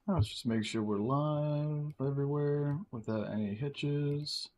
Let's just make sure we're live everywhere without any hitches.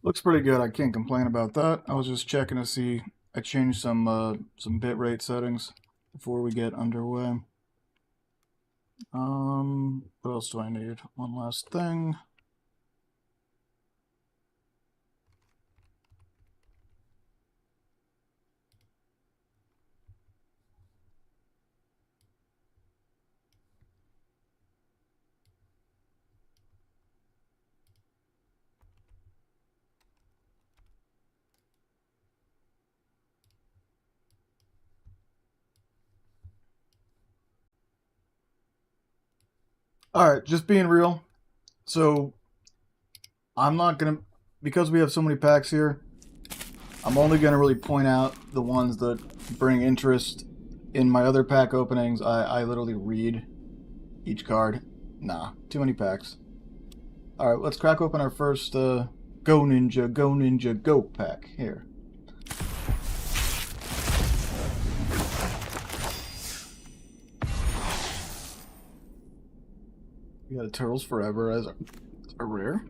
Looks pretty good. I can't complain about that. I was just checking to see. I changed some bitrate settings before we get underway. What else do I need? One last thing. All right, just being real. So I'm not gonna, because we have so many packs here. I'm only gonna really point out the ones that bring interest. In my other pack openings, I literally read each card. Nah, too many packs. All right, let's crack open our first Go Ninja, Go Ninja, Go pack here. We got a Turtles Forever as a rare.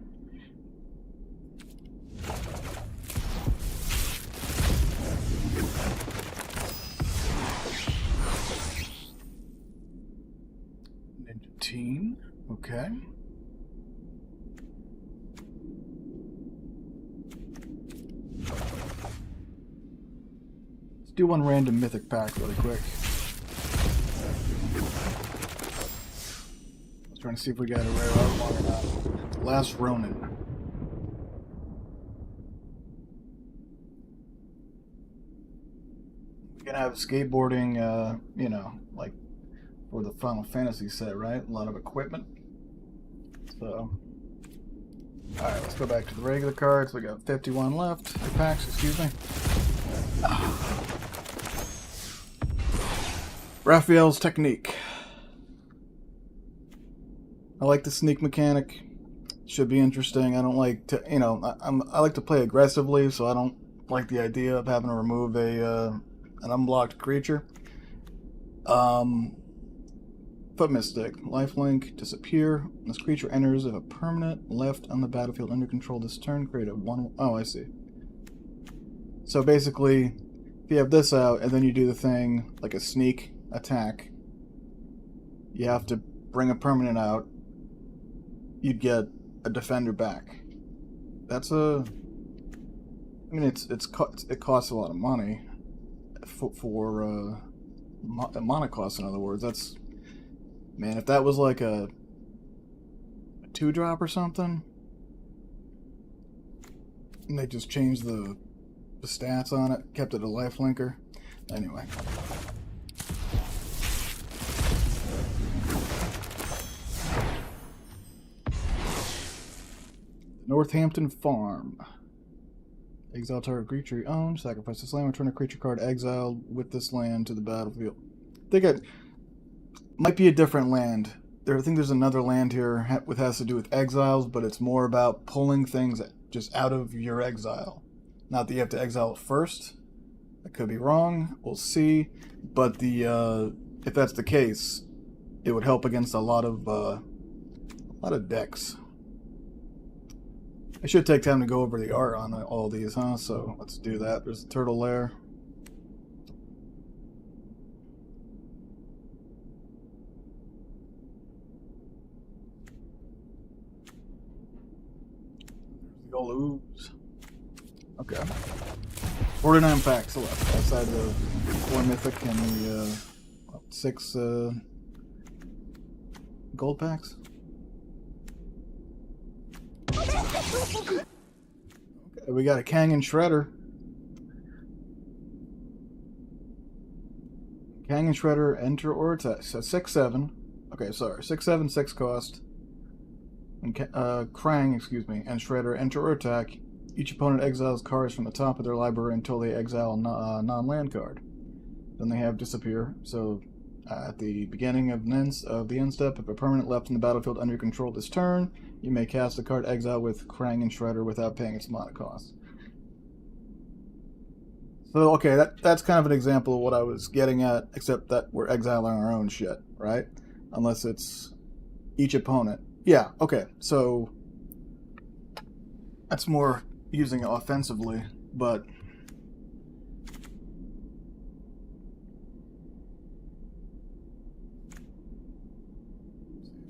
Ninja Team, okay. Let's do one random mythic pack really quick. Trying to see if we got a rare outlaw or not. Last Ronin. We're gonna have skateboarding, you know, like for the Final Fantasy set, right? A lot of equipment. So, alright, let's go back to the regular cards. We got 51 left. Packs, excuse me. Raphael's Technique. I like the sneak mechanic. Should be interesting. I don't like to, you know, I like to play aggressively, so I don't like the idea of having to remove an unblocked creature. Foot Mystic. Lifelink. Disappear. When this creature enters if a permanent left on the battlefield under control this turn, create a 1... Oh, I see. So basically, if you have this out and then you do the thing, like a sneak attack, you have to bring a permanent out, you'd get a defender back. That's a... I mean, it costs a lot of money for mana cost, in other words. That's... Man, if that was like a 2-drop or something, and they just changed the stats on it, kept it a lifelinker. Anyway. Northampton Farm. Exile target creature you own, sacrifice this land, return a creature card exiled with this land to the battlefield. I think it might be a different land. I think there's another land here that has to do with exiles, but it's more about pulling things just out of your exile. Not that you have to exile it first. I could be wrong. We'll see. But if that's the case, it would help against a lot of decks. I should take time to go over the art on all these, huh? So let's do that. There's the turtle lair. There's the old ooze. Okay. 49 packs left outside the 4 mythic and the 6 gold packs. Okay, we got a Kang and Shredder. Kang and Shredder, enter or attack. So 6/7. Okay, sorry. 6/7, 6 cost. And Krang, excuse me, and Shredder, enter or attack. Each opponent exiles cards from the top of their library until they exile a non-land card. Then they have disappear. So at the beginning of the end step, if a permanent left in the battlefield under your control this turn, you may cast a card exile with Krang and Shredder without paying its mana cost. So, okay, that's kind of an example of what I was getting at, except that we're exiling our own shit, right? Unless it's each opponent. Yeah, okay, so that's more using it offensively, but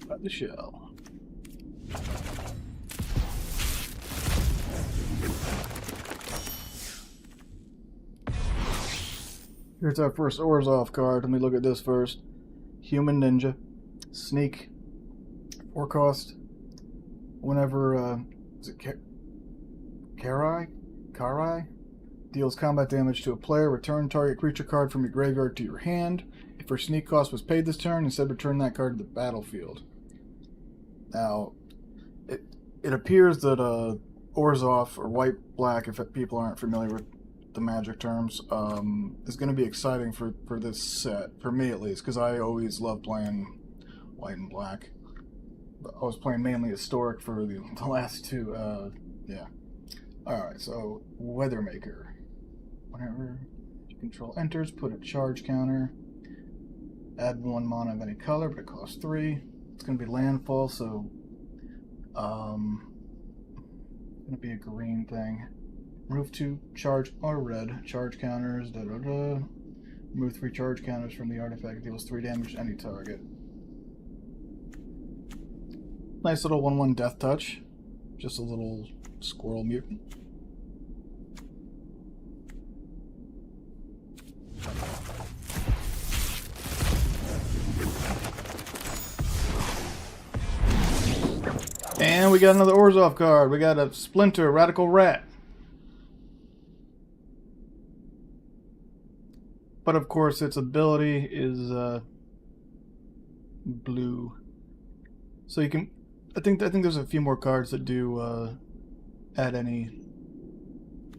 about the shell. Here's our first Orzhov card. Let me look at this first. Human Ninja. Sneak. 4 cost. Whenever, is it Karai? Deals combat damage to a player. Return target creature card from your graveyard to your hand. If her sneak cost was paid this turn, instead return that card to the battlefield. Now, it appears that Orzhov, or white-black, if people aren't familiar with the Magic terms, is going to be exciting for this set, for me at least, because I always love playing white and black. But I was playing mainly Historic for the last two, yeah. Alright, so Weathermaker. Whenever you control enters, put a charge counter. Add 1 mana of any color, but it costs 3. It's going to be landfall, so going to be a green thing. Remove 2 charge or red charge counters. Remove 3 charge counters from the artifact. It deals 3 damage to any target. Nice little 1/1 death touch. Just a little squirrel mutant. And we got another Orzhov card. We got a Splinter, Radical Rat. But of course, its ability is blue. So you can, I think there's a few more cards that do add any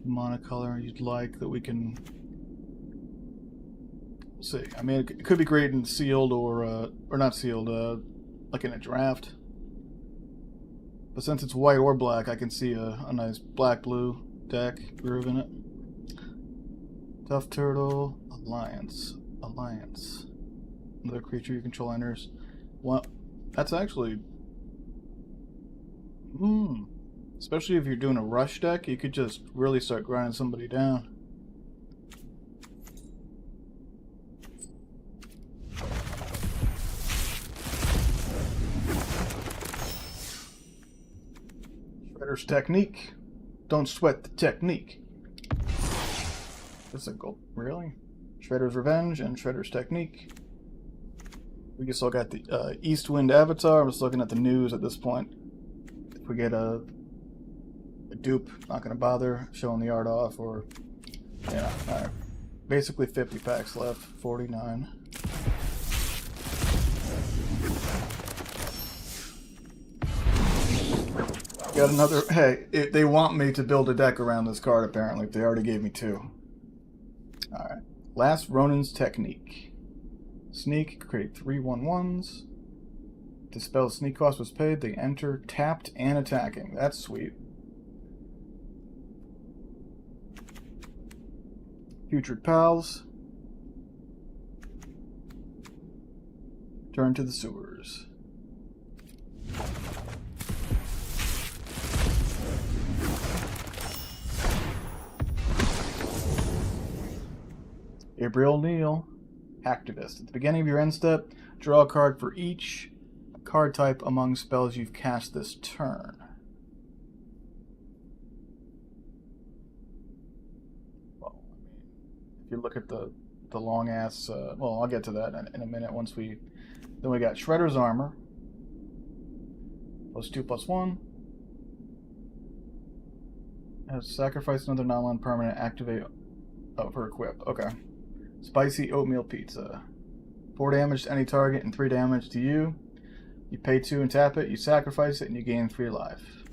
mana color you'd like that we can see. I mean, it could be great in sealed or not sealed, like in a draft. But since it's white or black, I can see a nice black-blue deck groove in it. Tough Turtle, Alliance. Another creature you control enters. Well, that's actually... Especially if you're doing a rush deck, you could just really start grinding somebody down. Shredder's Technique. Don't sweat the technique. This is a gold. Really? Shredder's Revenge and Shredder's Technique. We just all got the Eastwind Avatar. I'm just looking at the news at this point. If we get a dupe, not going to bother showing the art off, or yeah, alright. Basically 50 packs left, 49. Got another. Hey, they want me to build a deck around this card apparently. They already gave me 2. Alright. Last Ronin's Technique. Sneak, create 3 1/1s. Dispel sneak cost was paid. They enter tapped and attacking. That's sweet. Putrid Pals. Turn to the sewers. Gabriel Neal, Activist. At the beginning of your end step, draw a card for each card type among spells you've cast this turn. Well, I mean, if you look at the long ass, well, I'll get to that in a minute. Then we got Shredder's Armor, +2/+1. Has sacrifice another non-land permanent, activate for equip. Okay. Spicy Oatmeal Pizza. 4 damage to any target and 3 damage to you. You pay 2 and tap it, you sacrifice it, and you gain 3 life.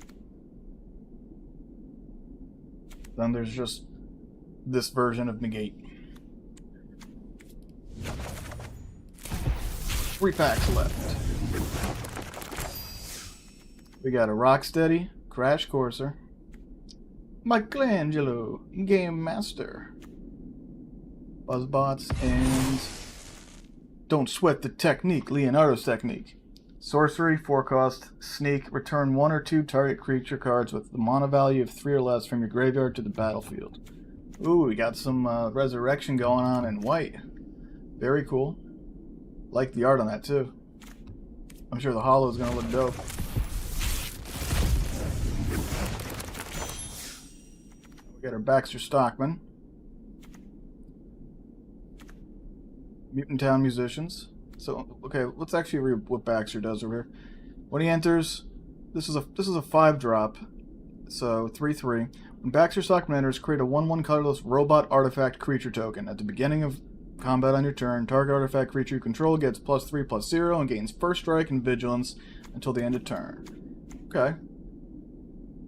Then there's just this version of Negate. 3 packs left. We got a Rocksteady, Crash Courser, Michelangelo, Game Master, Buzzbots, and Don't Sweat the Technique, Leonardo's Technique. Sorcery, 4 cost, Sneak, return 1 or 2 target creature cards with the mana value of 3 or less from your graveyard to the battlefield. Ooh, we got some resurrection going on in white. Very cool. Like the art on that too. I'm sure the holo is going to look dope. We got our Baxter Stockman. Mutant Town Musicians. So, okay, let's actually read what Baxter does over here. When he enters, this is a 5-drop, so 3/3. When Baxter Stockman enters, create a 1/1 colorless robot artifact creature token. At the beginning of combat on your turn, target artifact creature you control gets +3/+0 and gains first strike and vigilance until the end of turn. Okay.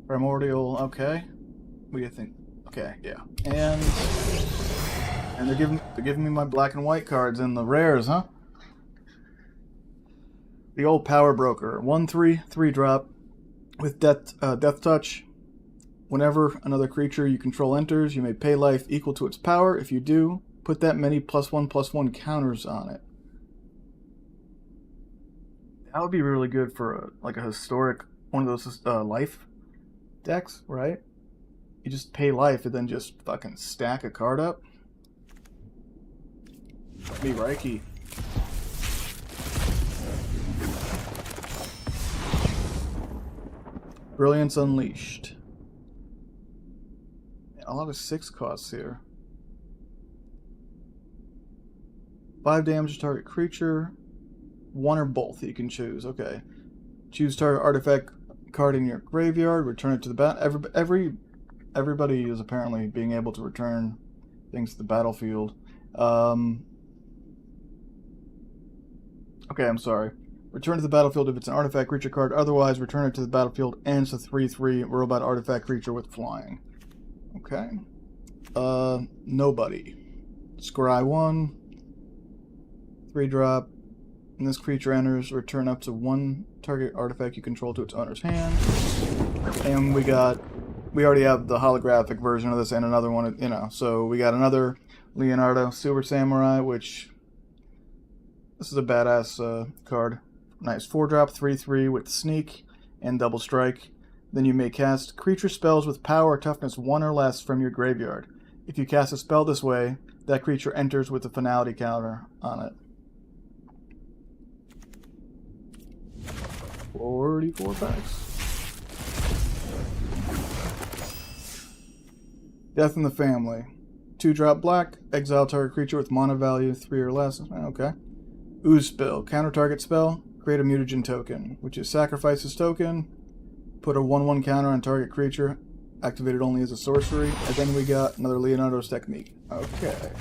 Primordial, okay. What do you think? Okay, yeah. And they're giving me my black and white cards in the rares, huh? The old Power Broker, 1/3, 3-drop with Death Touch. Whenever another creature you control enters, you may pay life equal to its power. If you do, put that many +1/+1 counters on it. That would be really good for like a historic one of those life decks, right? You just pay life and then just fucking stack a card up. Be Reiki. Brilliance Unleashed. A lot of 6 costs here. 5 damage to target creature. 1 or both you can choose. Okay. Choose target artifact card in your graveyard. Return it to the bat. Everybody is apparently being able to return things to the battlefield. Okay, I'm sorry. Return to the battlefield if it's an artifact creature card. Otherwise, return it to the battlefield and it's a 3/3 robot artifact creature with flying. Okay. Nobody. Scry 1. 3-drop. When this creature enters, return up to 1 target artifact you control to its owner's hand. And we already have the holographic version of this and another one, you know. So we got another Leonardo Silver Samurai, which this is a badass card. Nice 4-drop, 3/3 with Sneak and Double Strike. Then you may cast creature spells with power or toughness 1 or less from your graveyard. If you cast a spell this way, that creature enters with a finality counter on it. 44 packs. Death in the Family. 2-drop black, exile target creature with mana value 3 or less. Okay. Ooze Spill. Counter target spell. Create a mutagen token, which is sacrifice this token, put a 1/1 counter on target creature, activated only as a sorcery, and then we got another Leonardo's Technique. Okay.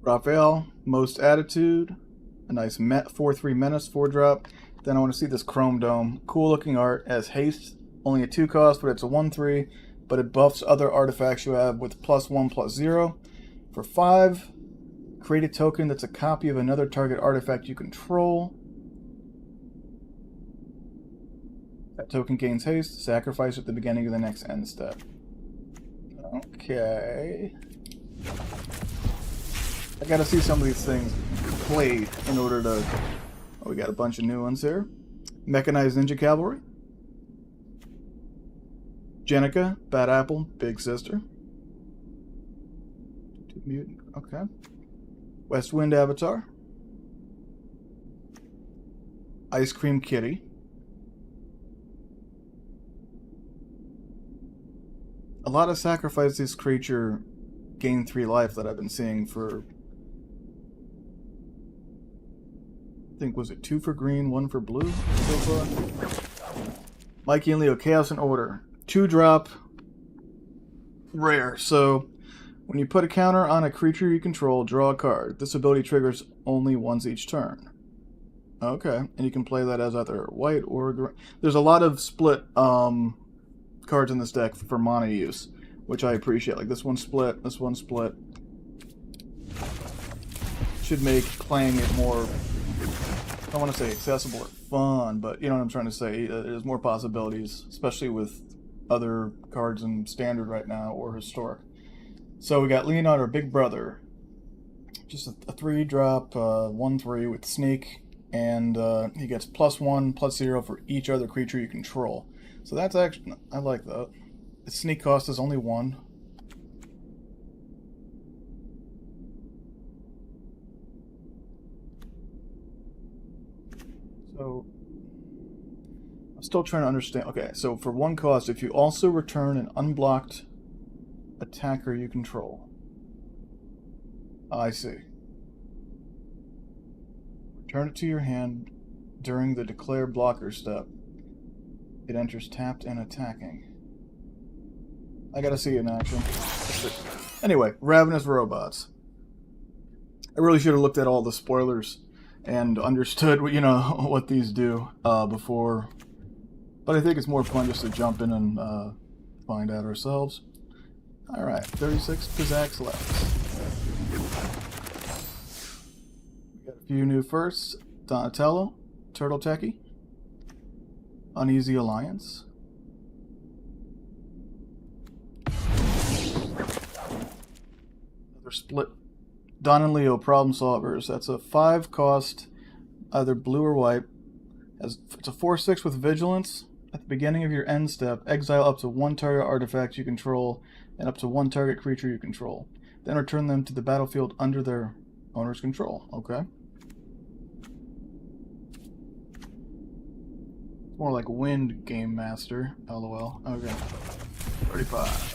Raphael, Most Attitude, a nice 4/3 Menace, 4-drop. Then I want to see this Chrome Dome. Cool looking art, as haste, only a 2 cost, but it's a 1/3. But it buffs other artifacts you have with +1/+0. For 5, create a token that's a copy of another target artifact you control. That token gains haste. Sacrifice at the beginning of the next end step. Okay. I gotta see some of these things played in order to... Oh, we got a bunch of new ones here. Mechanized Ninja Cavalry. Jenica, Bad Apple, Big Sister. Mutant, okay. West Wind Avatar. Ice Cream Kitty. A lot of sacrifice this creature gain 3 life that I've been seeing for, I think, was it 2 for green, 1 for blue so far? Mikey and Leo, Chaos and Order. 2-drop, rare. So, when you put a counter on a creature you control, draw a card. This ability triggers only once each turn. Okay, and you can play that as either white or green. There's a lot of split cards in this deck for mana use, which I appreciate. Like this one split, this one split. Should make playing it more, I don't want to say accessible or fun, but you know what I'm trying to say. There's more possibilities, especially with other cards in Standard right now or Historic. So we got Leonardo, Big Brother. Just a 3-drop, 1/3 with Sneak, and he gets +1/+0 for each other creature you control. So that's actually, I like that. The Sneak cost is only 1. So I'm still trying to understand. Okay, so for 1 cost, if you also return an unblocked attacker you control. I see. Return it to your hand during the declare blocker step. It enters tapped and attacking. I gotta see it in action. Anyway, Ravenous Robots. I really should have looked at all the spoilers and understood what, you know, what these do before. But I think it's more fun just to jump in and find out ourselves. Alright, 36 Kazaks left. We got a few new firsts. Donatello, Turtle Techie, Uneasy Alliance. Another split. Don and Leo, Problem Solvers. That's a 5 cost, either blue or white. It's a 4/6 with Vigilance. At the beginning of your end step, exile up to 1 target artifact you control and up to 1 target creature you control. Then return them to the battlefield under their owner's control. Okay. More like Wind Game Master. LOL. Okay. 35.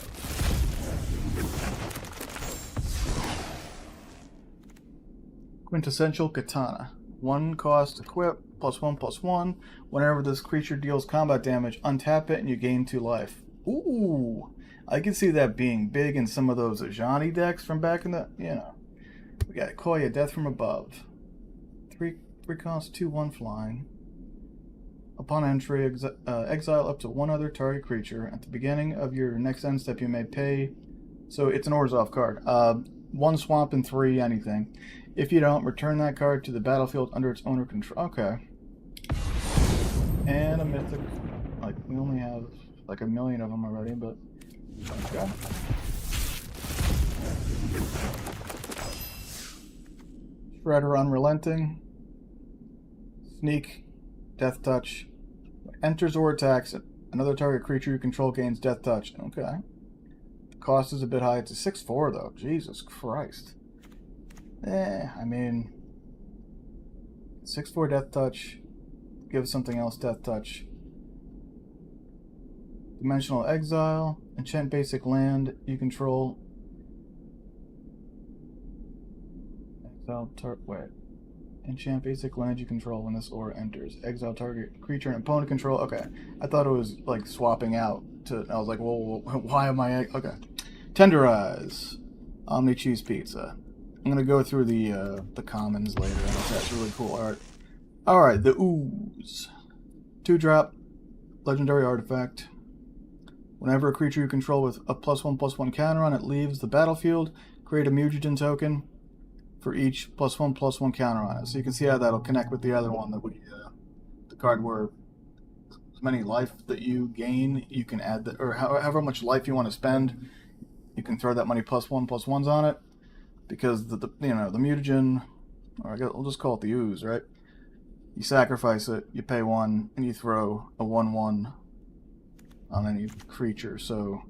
Quintessential Katana. 1 cost equip, +1/+1. Whenever this creature deals combat damage, untap it and you gain 2 life. Ooh! I can see that being big in some of those Ajani decks from back in the, you know. We got Koya, Death from Above. 3 cost, 2/1 flying. Upon entry, exile up to 1 other target creature. At the beginning of your next end step, you may pay. So it's an Orzhov card. 1 swamp and 3 anything. If you don't, return that card to the battlefield under its owner control. Okay. And a mythic. Like, we only have like 1 million of them already, but. Okay. Shredder, Unrelenting. Sneak, Death Touch. Enters or attacks another target creature you control gains Death Touch. Okay. The cost is a bit high. It's a 6/4 though. Jesus Christ. I mean, 6/4 Death Touch. Give something else Death Touch. Dimensional Exile. Enchant basic land you control. Exile wait. Enchant basic land you control when this aura enters. Exile target creature and opponent control. Okay. I thought it was like swapping out to. I was like, well, why am I. Okay. Tenderize. Omni Cheese Pizza. I'm going to go through the commons later. That's really cool art. Alright, the Ooze. 2-drop. Legendary artifact. Whenever a creature you control with a +1/+1 counter on it leaves the battlefield, create a Mutant token for each +1/+1 counter on it. So you can see how that'll connect with the other one that we, the card where as many life that you gain, you can add that, or however much life you want to spend, you can throw that many +1/+1s on it, because the you know the mutagen, or I guess we'll just call it the Ooze, right? You sacrifice it, you pay 1, and you throw a 1/1 on any creature, so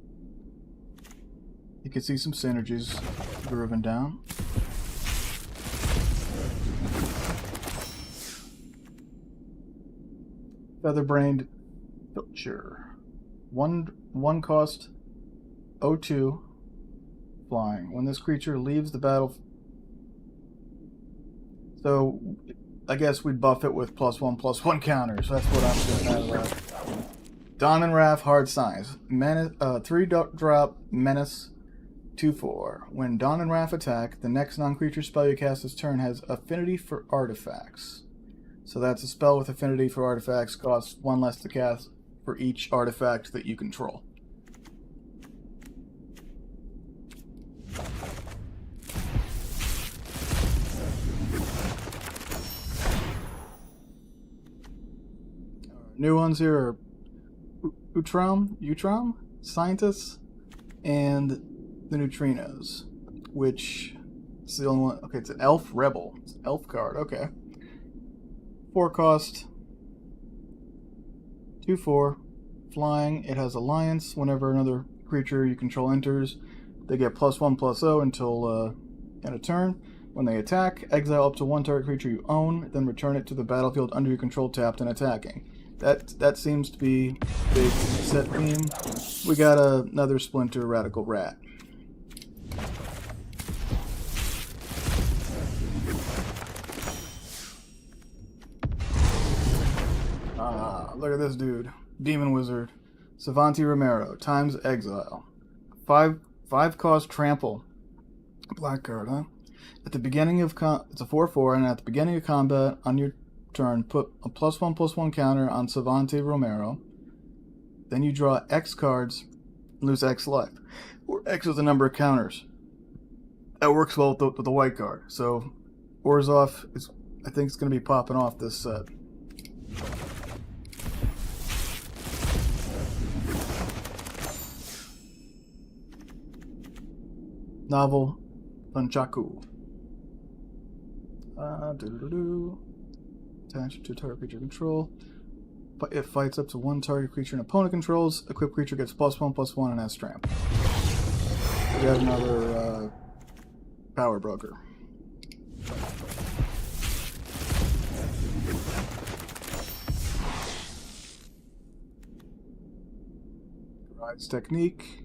you can see some synergies grooving down. Featherbrained Filcher. One cost 0/2 flying. When this creature leaves the battle, so I guess we'd buff it with +1/+1 counters. That's what I'm getting out of that. Dawn and Wrath hard size. 3-drop menace 2/4. When Dawn and Wrath attack, the next non-creature spell you cast this turn has affinity for artifacts. So that's a spell with affinity for artifacts, costs 1 less to cast for each artifact that you control. New ones here are Utrom, Scientists, and the Neutrinos, which is the only one. Okay, it's an Elf Rebel. It's an Elf card, okay. 4 cost, 2/4, flying. It has Alliance. Whenever another creature you control enters, they get +1/+0 until end of turn. When they attack, exile up to 1 target creature you own, then return it to the battlefield under your control tapped and attacking. That seems to be big set theme. We got another Splinter Radical Rat. Look at this dude. Demon Wizard. Savanti Romero. Times exile. 5 cost trample. Black card, huh? At the beginning of it's a 4/4, and at the beginning of combat on your turn, put a +1/+1 counter on Savanti Romero. Then you draw X cards and lose X life, where X is the number of counters. That works well with the white card. So Orzhov is, I think, it's going to be popping off this set. Novel Nunchaku. Attached to target creature control. But it fights up to 1 target creature an opponent controls. Equipped creature gets +1/+1 and has tramp. We got another power broker. Karai's Technique.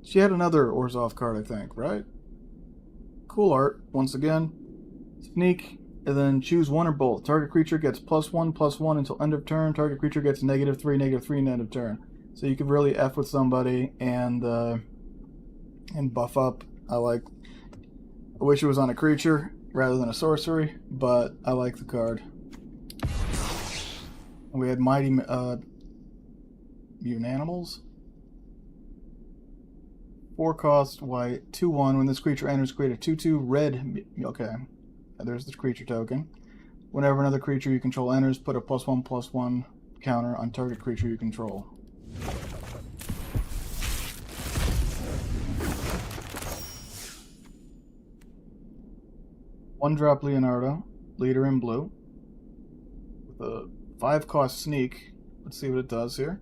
She had another Orzhov card, I think, right? Cool art, once again. Sneak, and then choose one or both. Target creature gets +1/+1 until end of turn. Target creature gets -3/-3 end of turn. So you could really F with somebody and buff up. I wish it was on a creature rather than a sorcery, but I like the card. And we had Mighty Mutant Animals. 4 cost white, 2/1. When this creature enters, create a 2/2 red. Okay, there's the creature token. Whenever another creature you control enters, put a +1/+1 counter on target creature you control. One-drop Leonardo, leader in blue, with a 5 cost sneak. Let's see what it does here.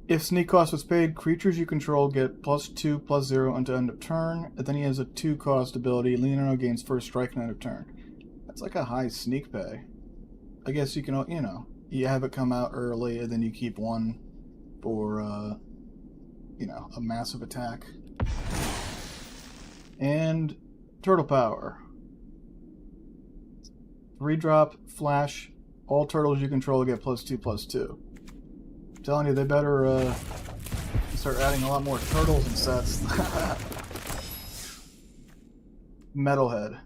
If sneak cost was paid, creatures you control get +2/+0 until end of turn. And then he has a 2 cost ability. Leonardo gains first strike at end of turn. That's like a high sneak pay. I guess you can, you have it come out early, and then you keep 1 for, a massive attack. And Turtle Power. 3-drop flash. All turtles you control get +2/+2. I'm telling you, they better start adding a lot more turtles and sets. Metalhead.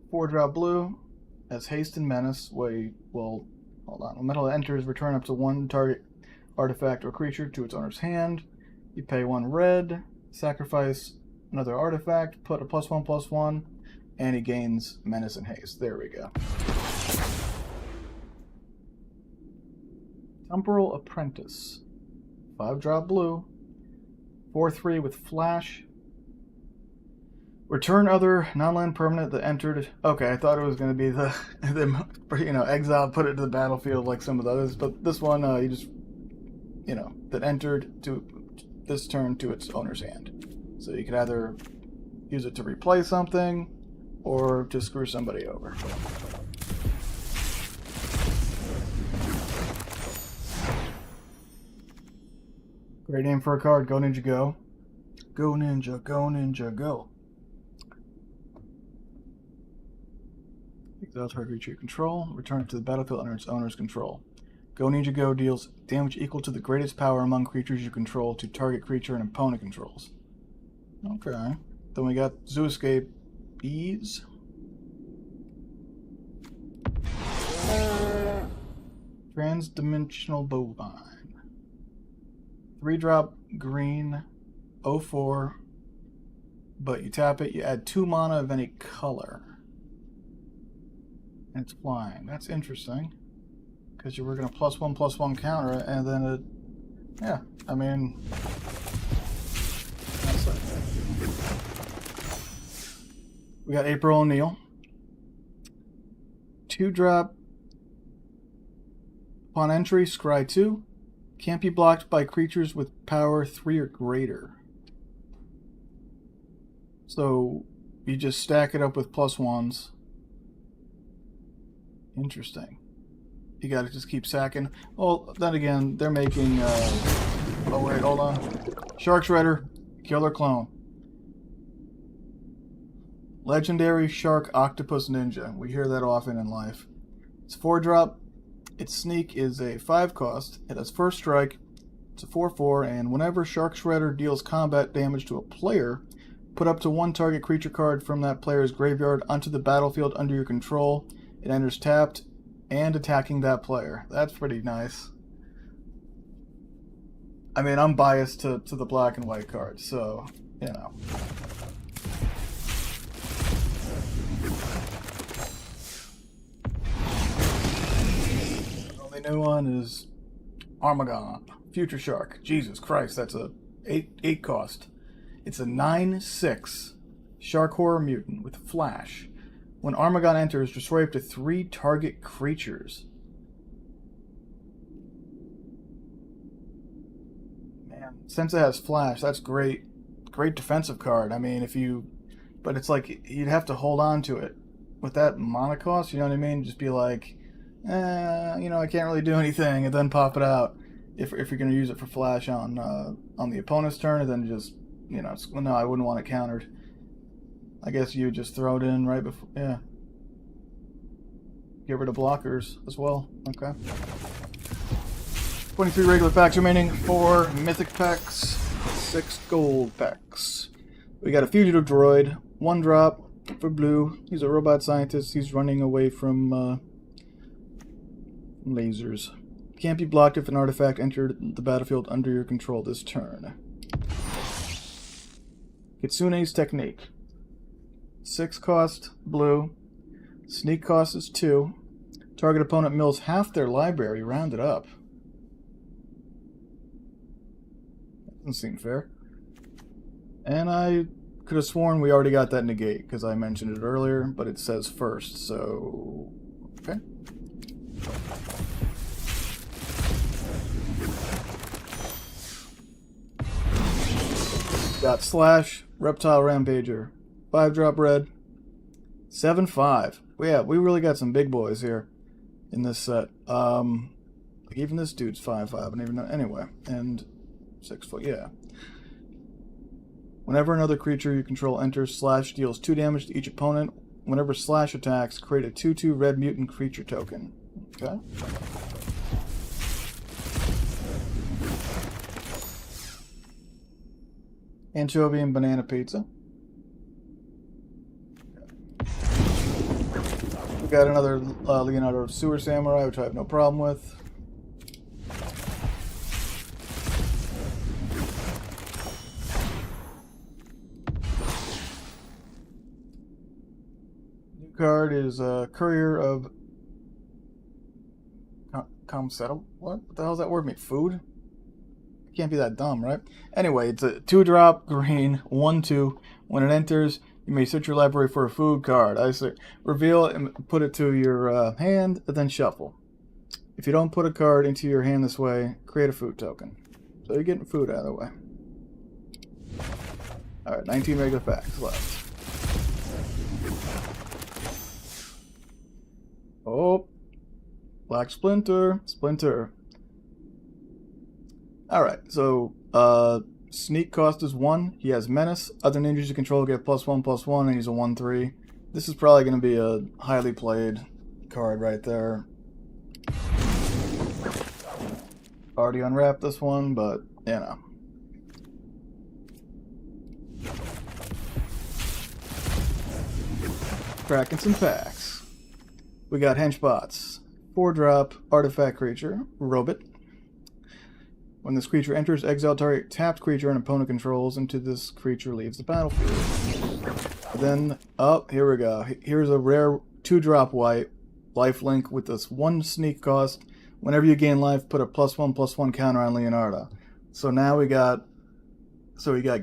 4-drop blue. Has haste and menace. Hold on. When Metalhead enters, return up to 1 target artifact or creature to its owner's hand. You pay 1 red. Sacrifice another artifact. Put a +1/+1. And he gains menace and haste. There we go. Temporal Apprentice. 5-drop blue. 4/3 with flash. Return other non-land permanent that entered. Okay, I thought it was going to be the exile, put it to the battlefield like some of the others. But this one, you just that entered to this turn to its owner's hand. So you could either use it to replay something or to screw somebody over. Great name for a card. Go Ninja Go. Go Ninja, go Ninja, go. Exile target creature you control. Return it to the battlefield under its owner's control. Go Ninja Go deals damage equal to the greatest power among creatures you control to target creature and opponent controls. Okay. Then we got Zoo Escape Bees. Transdimensional Bovine. 3-drop green, 0/4, but you tap it, you add 2 mana of any color. And it's flying. That's interesting. Because you were going to +1/+1 counter it, and then it... Yeah, I mean... That's like that. We got April O'Neil. 2-drop. Upon entry, scry 2. Can't be blocked by creatures with power 3 or greater. So you just stack it up with +1s. Interesting. You gotta just keep sacking. Well, then again, they're making... oh wait, hold on. Shark Shredder, Killer Clone. Legendary Shark Octopus Ninja. We hear that often in life. It's 4-drop. Its sneak is a 5-cost. It has first strike. It's a 4/4, and whenever Shark Shredder deals combat damage to a player, put up to 1 target creature card from that player's graveyard onto the battlefield under your control. It enters tapped and attacking that player. That's pretty nice. I mean, I'm biased to the black and white cards, so, you know. The only new one is Armagon, Future Shark. Jesus Christ, that's a 8 cost. It's a 9/6 Shark Horror Mutant with Flash. When Armagon enters, destroy up to 3 target creatures. Man, since it has Flash, that's great. Great defensive card. I mean, but it's like you'd have to hold on to it with that mana cost. You know what I mean? Just be like, I can't really do anything, and then pop it out if you're going to use it for Flash on the opponent's turn, and then just no, I wouldn't want it countered. I guess you just throw it in right before, yeah. Get rid of blockers as well. Okay. 23 regular packs remaining, 4 mythic packs, 6 gold packs. We got a fugitive droid, 1-drop for blue. He's a robot scientist. He's running away from lasers. Can't be blocked if an artifact entered the battlefield under your control this turn. Kitsune's Technique. 6 cost, blue. Sneak cost is 2. Target opponent mills half their library, rounded up. Doesn't seem fair. And I could have sworn we already got that negate, because I mentioned it earlier, but it says first, so... Okay. Got Slash, Reptile Rampager. 5-drop red. 7/5. Yeah, we really got some big boys here in this set. Like even this dude's 5/5. I don't even know. Anyway, and 6 foot. Yeah. Whenever another creature you control enters, Slash deals 2 damage to each opponent. Whenever Slash attacks, create a 2/2 red mutant creature token. Okay. Anchovy and banana pizza. We got another Leonardo Sewer Samurai, which I have no problem with. New card is Courier of Comsettle. What the hell does that word mean? Food? Can't be that dumb, right? Anyway, it's a 2-drop green, 1/2. When it enters, you may search your library for a food card. I say reveal it and put it to your hand, and then shuffle. If you don't put a card into your hand this way, create a food token. So you're getting food out of the way. Alright, 19 regular packs left. Oh, Black Splinter. Splinter. Alright, so sneak cost is 1. He has menace. Other ninjas you control get +1/+1, and he's a 1/3. This is probably going to be a highly played card right there. Already unwrapped this one, but you know. Cracking some packs. We got Henchbots. 4-drop artifact creature, Robot. When this creature enters, exile target tapped creature an opponent controls until this creature leaves the battlefield. Then, oh, here we go. Here's a rare 2-drop white lifelink with this 1 sneak cost. Whenever you gain life, put a +1/+1 counter on Leonardo. So now we got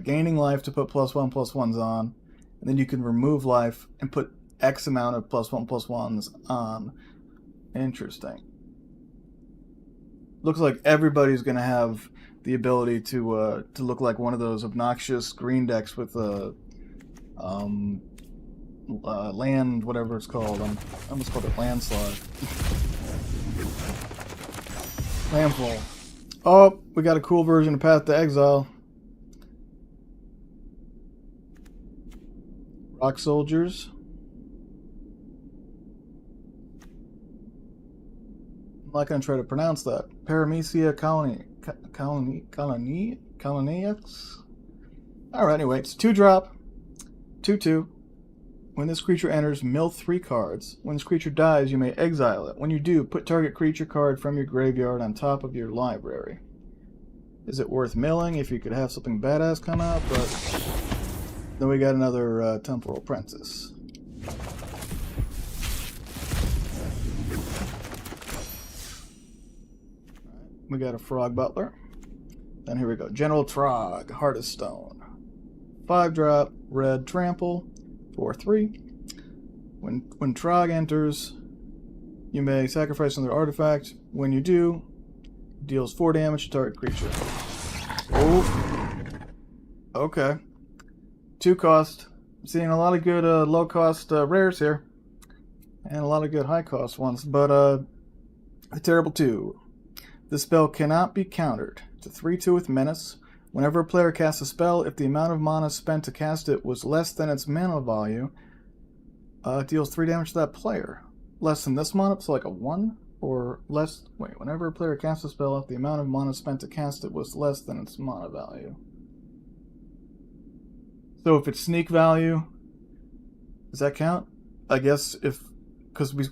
gaining life to put +1/+1s on, and then you can remove life and put X amount of +1/+1s on. Interesting. Looks like everybody's gonna have the ability to look like one of those obnoxious green decks with land, whatever it's called. I almost called it landslide. Landfall. Oh, we got a cool version of Path to Exile. Rock Soldiers. I'm not going to try to pronounce that. Paramecia Coloniax? Alright, anyway, it's 2-drop, 2/2. When this creature enters, mill 3 cards. When this creature dies, you may exile it. When you do, put target creature card from your graveyard on top of your library. Is it worth milling if you could have something badass come out? But then we got another Temporal Princess. We got a Frog Butler. Then here we go. General Trog, Heart of Stone. 5-drop, red trample, 4/3. When Trog enters, you may sacrifice another artifact. When you do, it deals 4 damage to target creature. Oh. Okay. 2 cost. I'm seeing a lot of good low cost rares here. And a lot of good high cost ones. But a terrible 2. This spell cannot be countered. It's a 3/2 with menace. Whenever a player casts a spell, if the amount of mana spent to cast it was less than its mana value, it deals 3 damage to that player. Less than this mana, so like a 1? Or less... Wait, whenever a player casts a spell, if the amount of mana spent to cast it was less than its mana value. So if it's sneak value, does that count? I guess if... Because we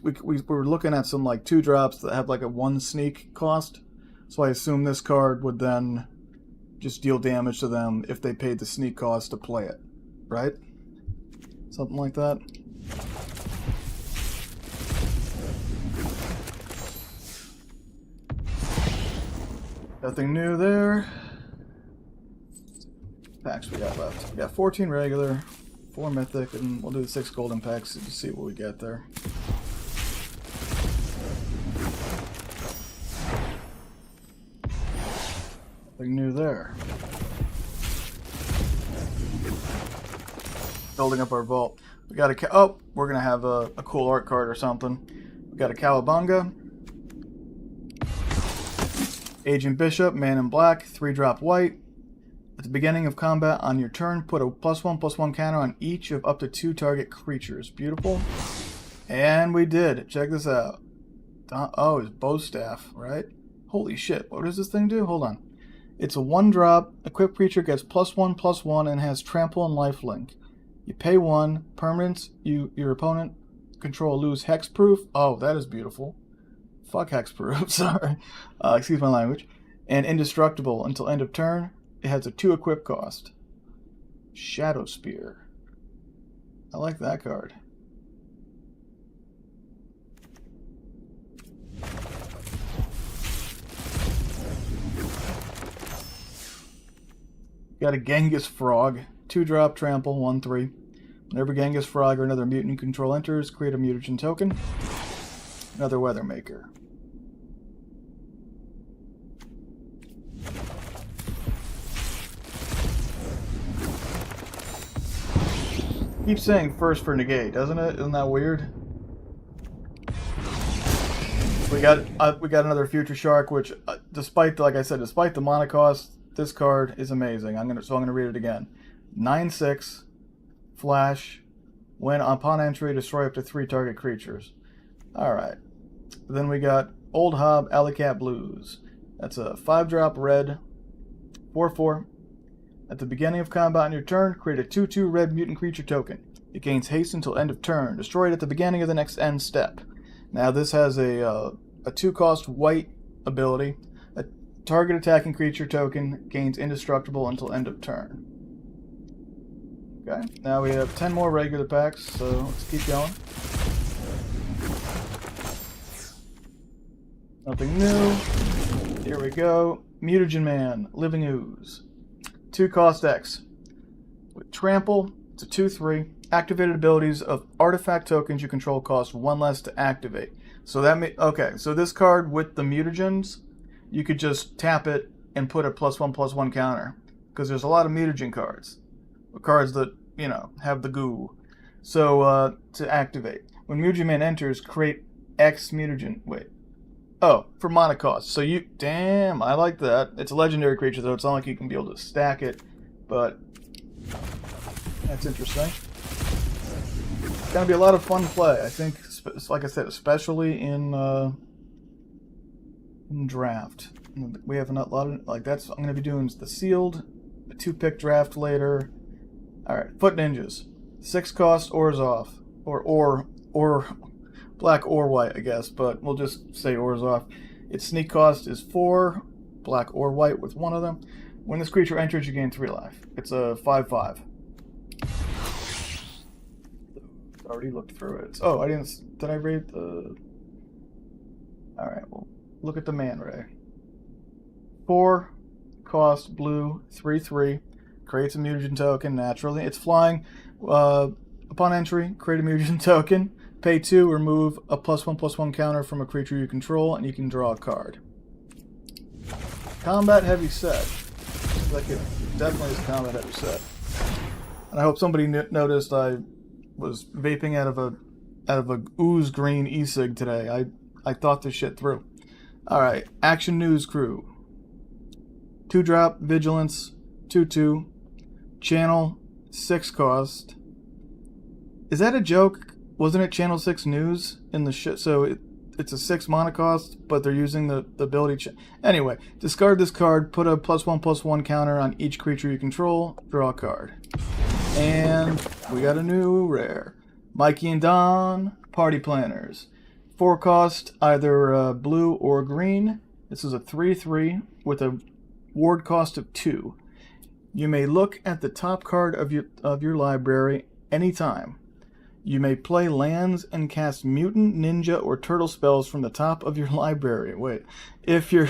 were looking at some like 2-drops that have like a 1 sneak cost. So I assume this card would then just deal damage to them if they paid the sneak cost to play it. Right? Something like that. Nothing new there. Packs we got left. We got 14 regular, 4 mythic, and we'll do the 6 golden packs to see what we get there. Nothing new there. Building up our vault. We got a oh, we're gonna have a cool art card or something. We got a Cowabunga, Agent Bishop, Man in Black, 3-drop white. At the beginning of combat on your turn, put a +1/+1 counter on each of up to 2 target creatures. Beautiful. And we did. Check this out. Oh, it's bow staff, right? Holy shit! What does this thing do? Hold on. It's a 1-drop. Equipped creature gets +1/+1 and has trample and lifelink. You pay 1. Permanents your opponent control lose hexproof. Oh, that is beautiful. Fuck hexproof. Sorry. Excuse my language. And indestructible until end of turn. It has a 2 equip cost. Shadow Spear. I like that card. Got a Genghis Frog, 2-drop trample, 1/3. Whenever Genghis Frog or another mutant you control enters, create a mutagen token. Another Weathermaker. Keeps saying first for negate, doesn't it? Isn't that weird? We got another Future Shark, which, despite like I said, despite the mana cost, this card is amazing. I'm gonna read it again. 9/6, flash. When upon entry, destroy up to 3 target creatures. All right. Then we got Old Hob Alley Cat Blues. That's a 5-drop red, 4/4. At the beginning of combat on your turn, create a 2/2 red mutant creature token. It gains haste until end of turn. Destroy it at the beginning of the next end step. Now this has a 2-cost white ability. A target attacking creature token gains indestructible until end of turn. Okay, now we have 10 more regular packs, so let's keep going. Nothing new. Here we go. Mutagen Man, Living Ooze. 2-cost X. With Trample, it's a 2/3. Activated abilities of artifact tokens you control cost 1 less to activate. So okay, so this card with the mutagens, you could just tap it and put a +1/+1 counter. Because there's a lot of mutagen cards. Cards that, you know, have the goo. So, to activate. When Mutagen Man enters, create X mutagen. Wait. Oh, for mana cost. So damn, I like that. It's a legendary creature, though. It's not like you can be able to stack it. But, that's interesting. It's going to be a lot of fun to play. I think, like I said, especially in draft. We have a lot of, like, I'm going to be doing the sealed, a 2-pick draft later. Alright, Foot Ninjas. 6-cost Orzhov. Or black or white, I guess, but we'll just say Orzhov. Its sneak cost is 4, black or white with one of them. When this creature enters, you gain 3 life. It's a 5/5. Already looked through it. Oh, I didn't. Did I read the? Alright, well, look at the Man Ray. 4-cost blue, 3/3. Creates a mutagen token naturally. It's flying. Upon entry, create a mutagen token. Pay 2, remove a +1/+1 counter from a creature you control, and you can draw a card. Combat heavy set. Seems like it definitely is a combat heavy set. And I hope somebody noticed I was vaping out of a ooze green e-cig today. I thought this shit through. All right, Action News Crew. 2-drop Vigilance, 2/2. Channel 6-cost. Is that a joke? Wasn't it Channel 6 News in the shit? So it's a 6 mana cost, but they're using the ability. Anyway, discard this card. Put a +1/+1 counter on each creature you control. Draw a card. And we got a new rare. Mikey and Don, Party Planners. 4-cost, either blue or green. This is a 3/3 with a ward cost of 2. You may look at the top card of your library anytime. You may play lands and cast mutant, ninja, or turtle spells from the top of your library. Wait, if you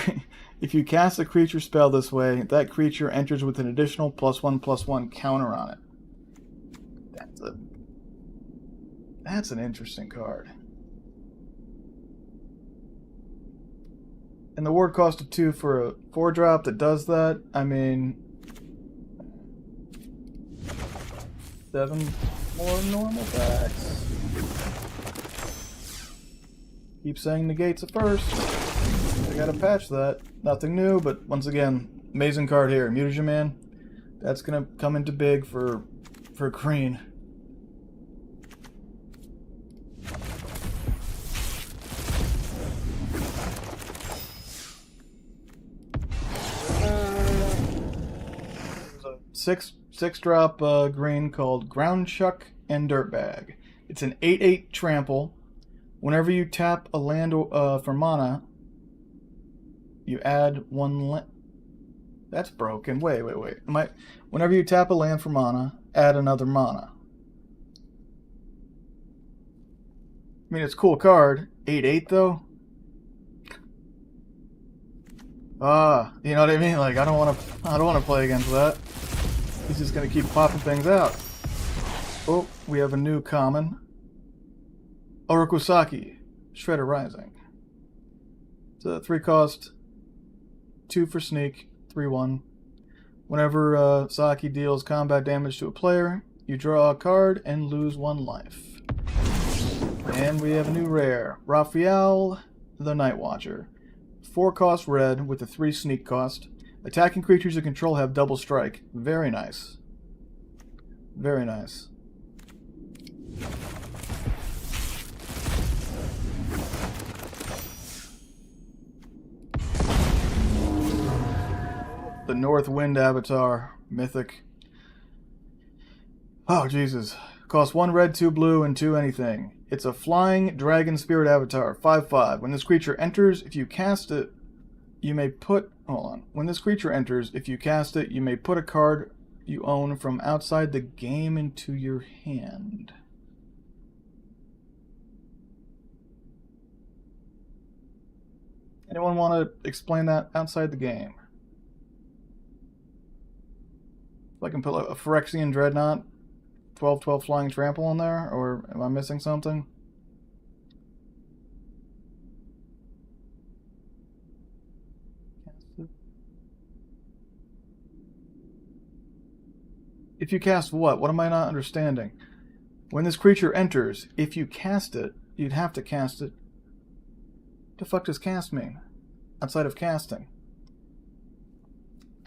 cast a creature spell this way, that creature enters with an additional +1/+1 counter on it. That's an interesting card. And the ward cost of 2 for a 4-drop that does that. I mean, 7 more normal packs. Keep saying negates at first. I gotta patch that. Nothing new, but once again, amazing card here. Mutagen Man. That's gonna come into big for green. There's a 6-drop green called Ground Chuck and Dirtbag. It's an 8/8 trample. Whenever you tap a land for mana, you add 1 land. That's broken. Wait. Whenever you tap a land for mana, add another mana. I mean, it's a cool card. 8/8 though. You know what I mean? Like, I don't want to play against that. He's just gonna keep popping things out. Oh, we have a new common. Orokusaki, Shredder Rising. It's a 3-cost, 2 for sneak, 3/1. Whenever Saki deals combat damage to a player, You draw a card and lose 1 life. And we have a new rare. Raphael the Night Watcher. 4 cost red with a 3 sneak cost. Attacking creatures you control have double strike. Very nice. Very nice. The North Wind Avatar. Mythic. Oh, Jesus. Costs 1 red, 2 blue, and 2 anything. It's a flying dragon spirit avatar. 5/5. When this creature enters, if you cast it, you may put... Hold on. When this creature enters, if you cast it, you may put a card you own from outside the game into your hand. Anyone want to explain that outside the game? If I can put a Phyrexian Dreadnought 12/12 flying trample on there, or am I missing something? If you cast what? What am I not understanding? When this creature enters, if you cast it, you'd have to cast it. What the fuck does cast mean? Outside of casting.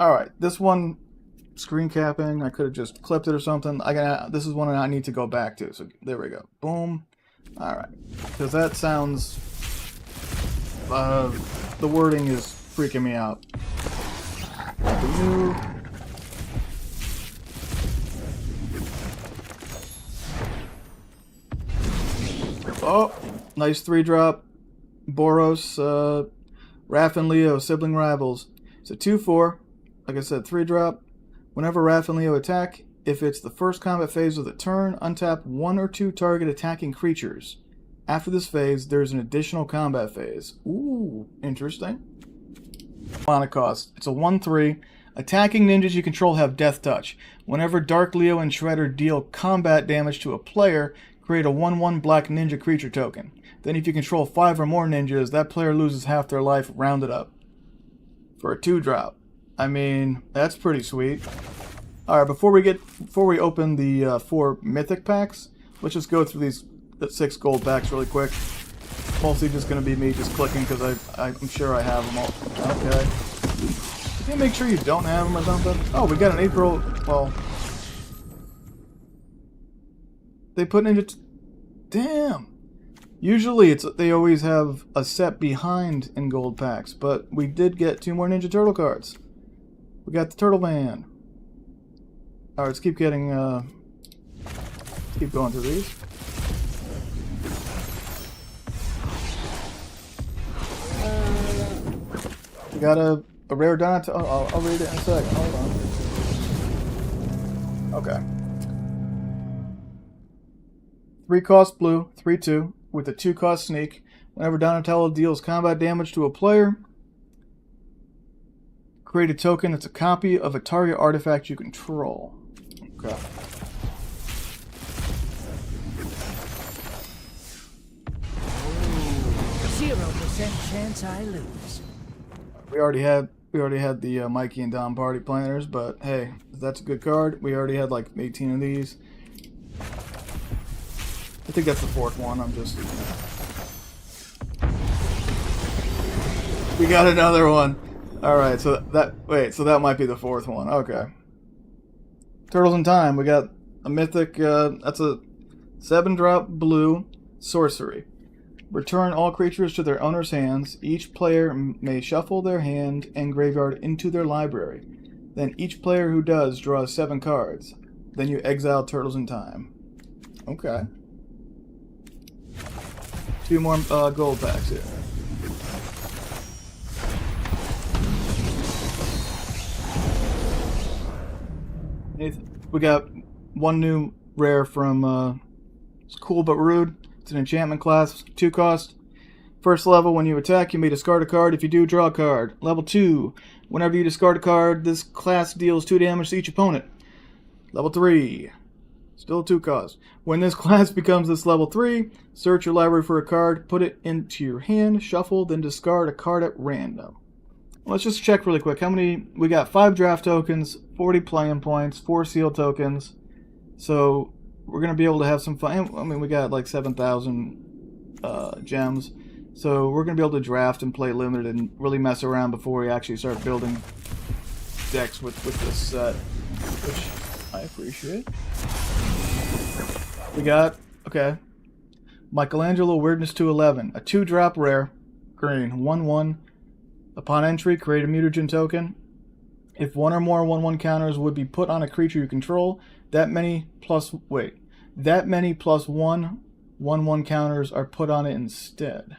Alright, this one, screen capping, I could have just clipped it or something. This is one I need to go back to, so there we go. Boom. Alright. Because that sounds... the wording is freaking me out. New... Oh, nice 3-drop. Boros, Raph and Leo, Sibling Rivals. It's a 2/4. Like I said, 3-drop. Whenever Raph and Leo attack, if it's the first combat phase of the turn, untap 1 or 2 target attacking creatures. After this phase, there's an additional combat phase. Ooh, interesting. Mana cost. It's a 1/3. Attacking ninjas you control have Death Touch. Whenever Dark Leo and Shredder deal combat damage to a player, create a 1/1 black ninja creature token. Then if you control 5 or more ninjas, that player loses half their life rounded up. For a 2-drop. I mean, that's pretty sweet. Alright, before we open the 4 mythic packs, let's just go through these 6 gold packs really quick. Mostly just going to be me just clicking because I'm sure I have them all. Okay. Can you make sure you don't have them or something? Oh, we got an April... Well... They put Ninja... Damn! Usually they always have a set behind in gold packs, but we did get 2 more Ninja Turtle cards. We got the Turtle Man. Alright, let's keep getting, keep going through these. We got a rare Donatello. I'll read it in a second. Hold on. Okay. 3 cost blue, 3/2, with a 2 cost sneak. Whenever Donatello deals combat damage to a player, create a token that's a copy of a target artifact you control. Okay. 0% chance I lose. We already had the Mikey and Dom party planners, but hey, that's a good card. We already had like 18 of these. I think that's the 4th one. I'm just... We got another one. Alright, so that might be the 4th one. Okay. Turtles in Time. We got a mythic, that's a 7-drop blue sorcery. Return all creatures to their owner's hands. Each player may shuffle their hand and graveyard into their library. Then each player who does draws 7 cards. Then you exile Turtles in Time. Okay. 2 more gold packs here. We got 1 new rare from it's Cool But Rude. It's an enchantment class, 2 cost. First level, when you attack, you may discard a card. If you do, draw a card. Level 2, whenever you discard a card, this class deals 2 damage to each opponent. Level 3, still 2 cost. When this class becomes this level 3, search your library for a card, put it into your hand, shuffle, then discard a card at random. Let's just check really quick. How many? We got 5 draft tokens, 40 playing points, 4 seal tokens, So we're gonna be able to have some fun. I mean, we got like 7,000 gems, so we're gonna be able to draft and play limited and really mess around before we actually start building decks with this set, which I appreciate. We got, okay, Michelangelo Weirdness 211, a 2-drop rare, green, 1/1. Upon entry, create a mutagen token. If one or more 1/1 counters would be put on a creature you control, that many plus one 1/1 counters are put on it instead.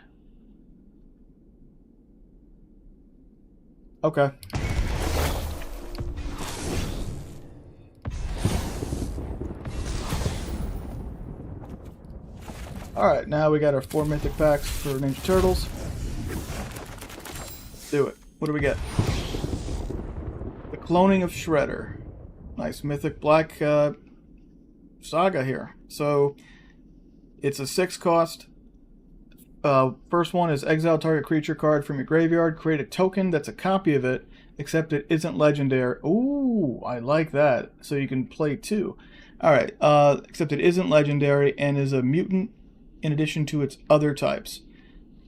Okay. Alright, now we got our 4 mythic packs for Ninja Turtles. Let's do it. What do we get? The Cloning of Shredder. Nice mythic black saga here. So, it's a 6 cost. First one is exile target creature card from your graveyard. Create a token that's a copy of it, except it isn't legendary. Ooh, I like that. So you can play 2. Alright, except it isn't legendary and is a mutant in addition to its other types.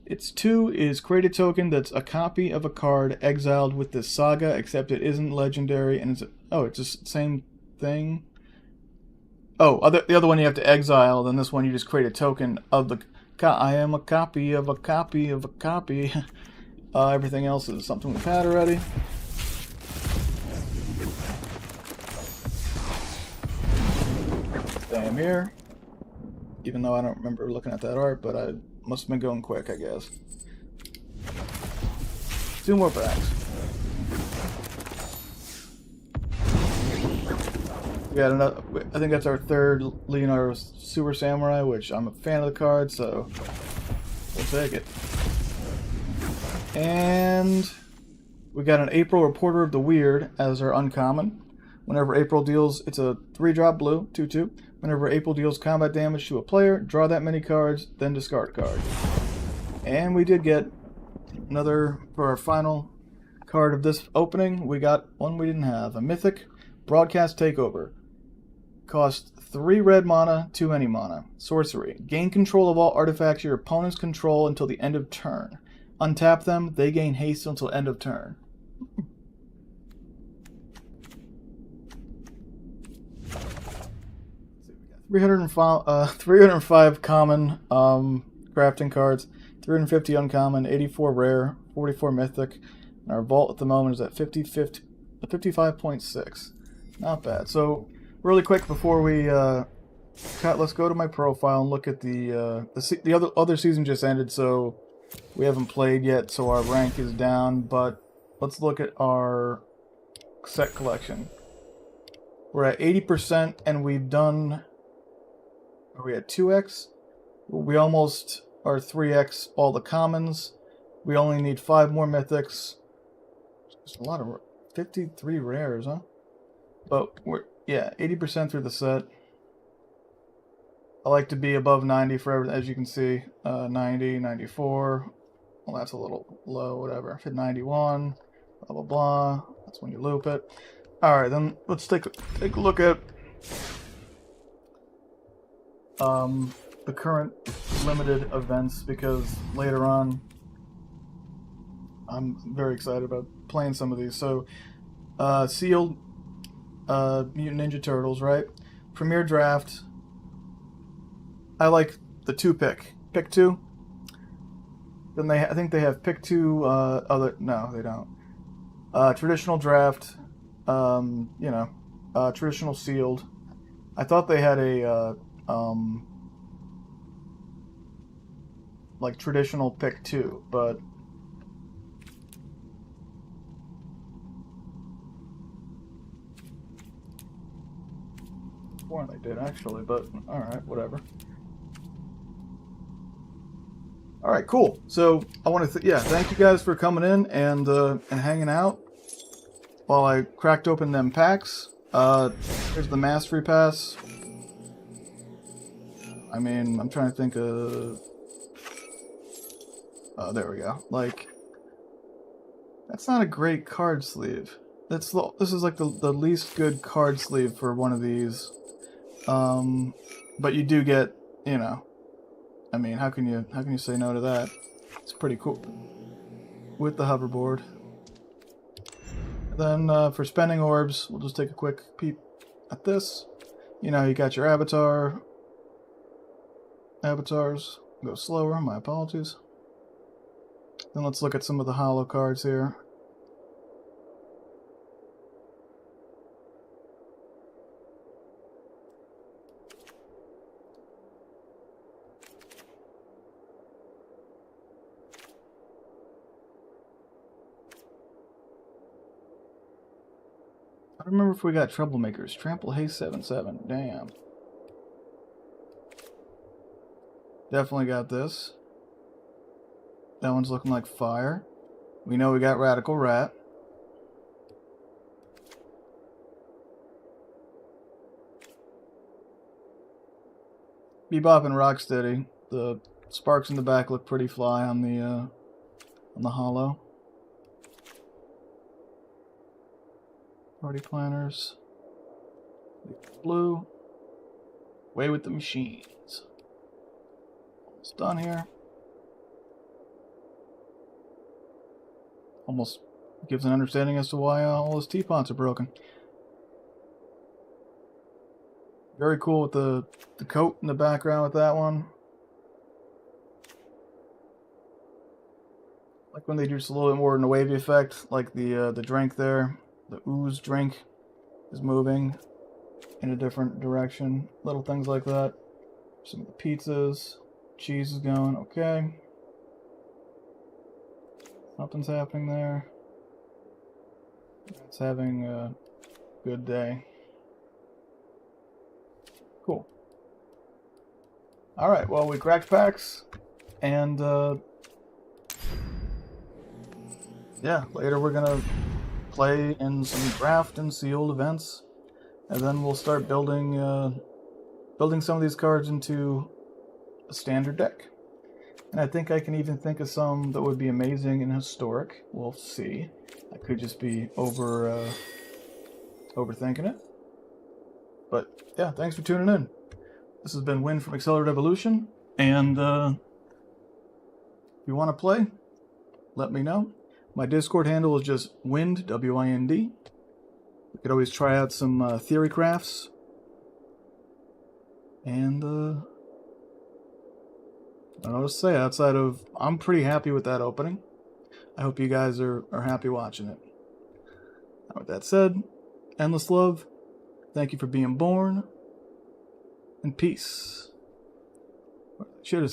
Its 2 is create a token that's a copy of a card exiled with this saga, except it isn't legendary and it's it's just the same thing. Oh, the other one you have to exile, then this one you just create a token of the I am a copy of a copy of a copy. Everything else is something we've had already. Same here. Even though I don't remember looking at that art, but I must have been going quick, I guess. 2 more packs. We got another. I think that's our 3rd Leonardo Super Samurai, which I'm a fan of the card, so we'll take it. And we got an April Reporter of the Weird as our uncommon. Whenever April deals, it's a 3-drop blue, 2/2. Whenever April deals combat damage to a player, draw that many cards, then discard a card. And we did get another, for our final card of this opening, we got one we didn't have. A Mythic Broadcast Takeover. Cost 3 red mana, 2 any mana. Sorcery. Gain control of all artifacts your opponents control until the end of turn. Untap them, they gain haste until end of turn. 305 common crafting cards, 350 uncommon, 84 rare, 44 mythic, and our vault at the moment is at 55.6. Not bad. So, really quick before we cut, let's go to my profile and look at the other season just ended, so we haven't played yet, so our rank is down. But let's look at our set collection. We're at 80%, and we've done. Are we at 2x? We almost are 3x all the commons. We only need 5 more mythics. There's a lot of 53 rares, huh? But we're 80% through the set. I like to be above 90 for everything, as you can see. 90, 94. Well, that's a little low, whatever. Hit 91, blah blah blah. That's when you loop it. All right, then let's take a look at the current limited events, because later on I'm very excited about playing some of these. So sealed Mutant Ninja Turtles, right? Premier Draft. I like the 2 pick 2. Then I think they have pick 2 no, they don't. Traditional draft, traditional sealed. I thought they had a like traditional pick 2, but more they did actually, but all right, whatever. All right, cool. So I want to thank you guys for coming in and hanging out while I cracked open them packs. Here's the Mastery Pass. I mean, I'm trying to think of. There we go. Like, that's not a great card sleeve. This is like the least good card sleeve for one of these. But you do get, you know, I mean, how can you say no to that? It's pretty cool with the hoverboard. Then for spending orbs, we'll just take a quick peep at this. You know, you got your avatars. Go slower, my apologies. Then let's look at some of the holo cards here. I don't remember if we got Troublemakers. Trample Haste 7/7. Damn. Definitely got this. That one's looking like fire. We know we got Radical Rat. Bebop and Rocksteady. The sparks in the back look pretty fly on the holo. Party planners. Blue. Way with the machines. Almost done here. Almost gives an understanding as to why all those teapots are broken. Very cool with the coat in the background with that one. Like when they do just a little bit more in the wavy effect, like the drink there. The ooze drink is moving in a different direction. Little things like that. Some of the pizzas. Cheese is going okay. Something's happening there. It's having a good day. Cool. Alright, well, we cracked packs. And, yeah, later we're gonna play in some draft and sealed events. And then we'll start building some of these cards into a standard deck. And I think I can even think of some that would be amazing in historic. We'll see. I could just be overthinking it. But yeah, thanks for tuning in. This has been Win from Accelerated Evolution. And if you want to play, let me know. My Discord handle is just Wind, W-I-N-D. We could always try out some theory crafts. And I don't know what to say outside of I'm pretty happy with that opening. I hope you guys are happy watching it. Now, with that said, endless love. Thank you for being born. And peace. Should have